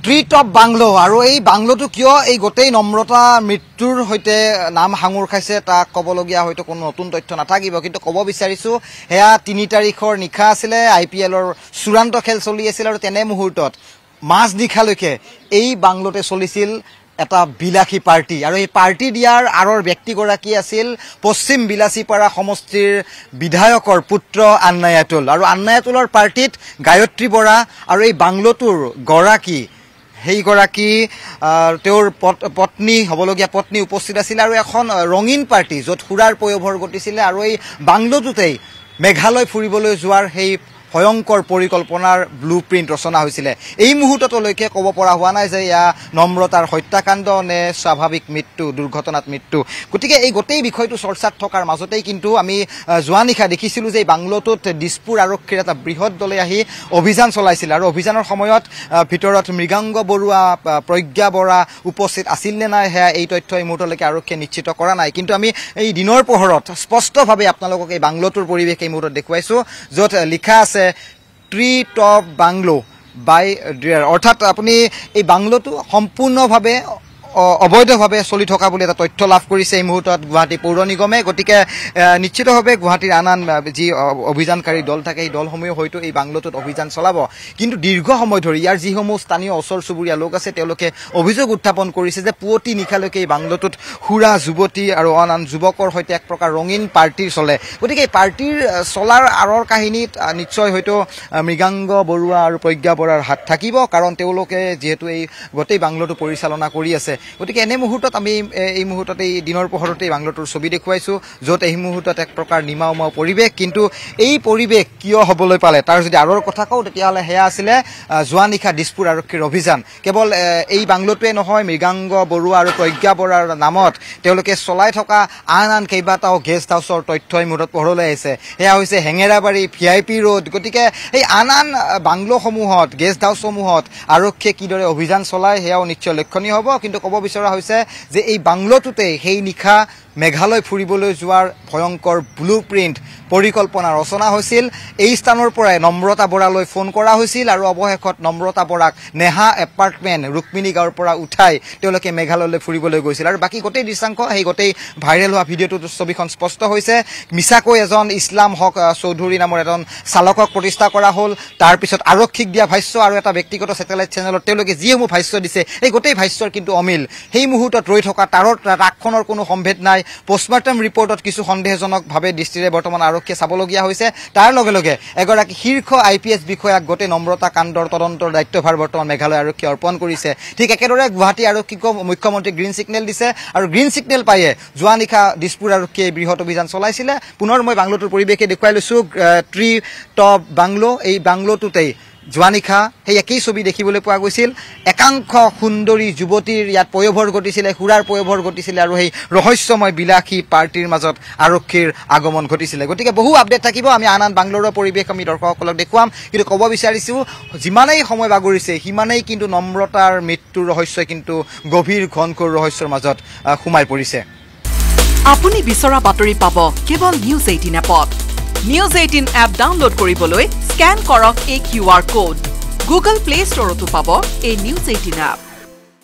tree top bungalow আৰু এই বাংলোটো কিয় এই গোটেই নম্ৰতা মৃত্যুৰ হৈতে নাম হাঙুৰ খাইছে তাক ক'বলগীয়া হয়তো কোনো নতুন তথ্য নাথাকিব কিন্তু ক'ব বিচাৰিছো হেয়া 3 তাৰিখৰ নিখা আছিলে আইপিএলৰ চূড়ান্ত খেল চলি আছিল আৰু তেনে মুহূৰ্তত মাছ নিখালৈকে এই বাংলোতে চলিছিল এটা বিলাসী পাৰ্টি আৰু এই পাৰ্টি দিয়াৰ আৰৰ ব্যক্তিগৰাকী আছিল পশ্চিম বিলাসীপাৰা সমষ্টিৰ বিধায়কৰ পুত্ৰ আন্নায়াতুল আৰু আন্নায়াতুলৰ পাৰ্টিত গায়ত্ৰী বৰা আৰু এই বাংলোটোৰ গৰাকী হেইগৰাকী তেওঁৰ পত্নী হবলগীয়া পত্নী উপস্থিত আছিল আৰু এখন ৰঙীন পাৰ্টি য'ত সুৰাৰ পয়োভৰ ঘটিছিল আৰু এই বাংলোটোতেই মেঘালয় ফুৰিবলৈ যোৱাৰ হেই ভয়ংকৰ পৰিকল্পনাৰ ব্লুপ্ৰিন্ট ৰচনা হৈছিল এই মুহূৰ্তলৈকে ক'ব পৰা হোৱা নাই যে ইয়া নম্ৰতাৰ হত্যাকাণ্ড নে স্বাভাৱিক মৃত্যু দুৰ্ঘটনাত মৃত্যু গতিকে এই গোটেই বিষয়টো চৰ্চাত থকাৰ মাজতেই কিন্তু আমি যোৱা নিশা দেখিছিলোঁ যে বাংলোটোত দিছপুৰ আৰক্ষীৰ এটা বৃহৎ দলে আহি অভিযান চলাইছিল আৰু অভিযানৰ সময়ত ভিতৰত মৃগাংগ বৰুৱা প্ৰজ্ঞা বৰা উপস্থিত আছিল নে নাই হেয়া এই তথ্য এই মুহূৰ্তলৈকে আৰক্ষীয়ে নিশ্চিত কৰা নাই কিন্তু আমি এই দিনৰ পোহৰত স্পষ্টভাৱে আপোনালোকক এই বাংলোটোৰ পৰিৱেশ এই মুহূৰ্তত দেখুৱাইছোঁ য'ত লিখা আছে ট্ৰি টপ বাংলো বাই ডিয়াৰ অৰ্থাৎ আপুনি এই বাংলোটো সম্পূৰ্ণভাৱে অবৈধভাৱে চলি থকা বুলি এটা তথ্য লাভ কৰিছে এই মুহূৰ্তত গুৱাহাটী পৌৰ নিগমে গতিকে নিশ্চিতভাৱে গুৱাহাটীৰ আন যি অভিযানকাৰী দল থাকে এই দলসমূহ হয়তো এই বাংলোটোত অভিযান চলাব কিন্তু দীৰ্ঘ সময় ধৰি ইয়াৰ যিসমূহ স্থানীয় ওচৰ চুবুৰীয়া লোক আছে তেওঁলোকে অভিযোগ উত্থাপন কৰিছে যে পুৱতি নিশালৈকে এই বাংলোটোত সুৰা যুৱতী আৰু আন যুৱকৰ সৈতে এক প্ৰকাৰ ৰঙীন পাৰ্টিৰ চলে গতিকে এই পাৰ্টিৰ চলাৰ আঁৰৰ কাহিনীত নিশ্চয় হয়তো মৃগাংগ বৰুৱা আৰু প্ৰজ্ঞা বৰাৰ হাত থাকিব কাৰণ তেওঁলোকে যিহেতু এই গোটেই বাংলোটো পৰিচালনা কৰি আছে গতিকে এনে মুহূৰ্তত আমি এই মুহূৰ্তত এই দিনৰ পোহৰতে বাংলোটোৰ ছবি দেখুৱাইছোঁ য'ত এই মুহূৰ্তত এক প্ৰকাৰ নিমাউমাউ পৰিৱেশ কিন্তু এই পৰিৱেশ কিয় হ'বলৈ পালে তাৰ যদি আৰৰ কথা কওঁ তেতিয়াহ'লে সেয়া আছিলে যোৱা নিশা দিছপুৰ আৰক্ষীৰ অভিযান কেৱল এই বাংলোটোৱে নহয় মৃগাংগ বৰুৱা আৰু প্ৰজ্ঞা বৰাৰ নামত তেওঁলোকে চলাই থকা আন কেইবাটাও গেষ্ট হাউচৰ তথ্য এই মুহূৰ্তত পোহৰলৈ আহিছে সেয়া হৈছে হেঙেৰাবাৰী VIP ৰোড গতিকে এই আন বাংলোসমূহত গেষ্ট হাউচসমূহত আৰক্ষীয়ে কিদৰে অভিযান চলায় সেয়াও নিশ্চয় লক্ষণীয় হ'ব কিন্তু ক'ব বিচৰা হৈছে যে এই বাংলোটোতে সেই নিশা মেঘালয় ফুৰিবলৈ যোৱাৰ ভয়ংকৰ ব্লুপ্ৰিন্ট পৰিকল্পনা ৰচনা হৈছিল এই স্থানৰ পৰাই নম্ৰতা বৰালৈ ফোন কৰা হৈছিল আৰু অৱশেষত নম্ৰতা বৰাক নেহা এপাৰ্টমেণ্ট ৰুক্মিণী গাঁৱৰ পৰা উঠাই তেওঁলোকে মেঘালয়লৈ ফুৰিবলৈ গৈছিল আৰু বাকী গোটেই দৃশ্যাংশ সেই গোটেই ভাইৰেল হোৱা ভিডিঅ'টোত ছবিখন স্পষ্ট হৈছে মিছাকৈ এজন ইছলাম হক চৌধুৰী নামৰ এজন চালকক প্ৰতিষ্ঠা কৰা হ'ল তাৰপিছত আৰক্ষীক দিয়া ভাষ্য আৰু এটা ব্যক্তিগত ছেটেলাইট চেনেলত তেওঁলোকে যিসমূহ ভাষ্য দিছে এই গোটেই ভাষ্যৰ কিন্তু অমিল সেই মুহূৰ্তত ৰৈ থকা তাৰৰ ট্ৰাকখনৰ কোনো সম্ভেদ নাই পোষ্টমৰ্টম ৰিপৰ্টত কিছু সন্দেহজনকভাৱে দৃষ্টিৰে বৰ্তমান আৰক্ষীয়ে চাবলগীয়া হৈছে তাৰ লগে লগে এগৰাকী শীৰ্ষ IPS বিষয়াক গোটেই নম্ৰতা কাণ্ডৰ তদন্তৰ দায়িত্বভাৰ বৰ্তমান মেঘালয় আৰক্ষীয়ে অৰ্পণ কৰিছে ঠিক একেদৰে গুৱাহাটী আৰক্ষীক মুখ্যমন্ত্ৰী গ্ৰীণ ছিগনেল দিছে আৰু গ্ৰীণ ছিগনেল পায়ে যোৱা নিশা দিছপুৰ আৰক্ষীয়ে বৃহৎ অভিযান চলাইছিলে পুনৰ মই বাংলোটোৰ পৰিৱেশে দেখুৱাই লৈছোঁ ট্ৰি টপ বাংলো এই বাংলোটোতেই যোৱা নিশা সেই একেই ছবি দেখিবলৈ পোৱা গৈছিল একাংশ সুন্দৰী যুৱতীৰ ইয়াত পয়োভৰ ঘটিছিলে সুৰাৰ পয়োভৰ ঘটিছিলে আৰু সেই ৰহস্যময় বিলাসী পাৰ্টিৰ মাজত আৰক্ষীৰ আগমন ঘটিছিলে গতিকে বহু আপডেট থাকিব আমি আন বাংলোৰৰ পৰিৱেশ আমি দৰ্শকসকলক দেখুৱাম কিন্তু ক'ব বিচাৰিছোঁ যিমানেই সময় বাগৰিছে সিমানেই কিন্তু নম্ৰতাৰ মৃত্যুৰ ৰহস্যই কিন্তু গভীৰ ঘনঘোৰ ৰহস্যৰ মাজত সোমাই পৰিছে আপুনি বিচৰা বাতৰি পাব কেৱল নিউজ 18 এপত নিউজ 18 এপ ডাউনলোড কৰিবলৈ স্ক্যান কৰক এই QR কোড গুগল প্লে ষ্টৰতো পাব এই নিউজ 18 এপ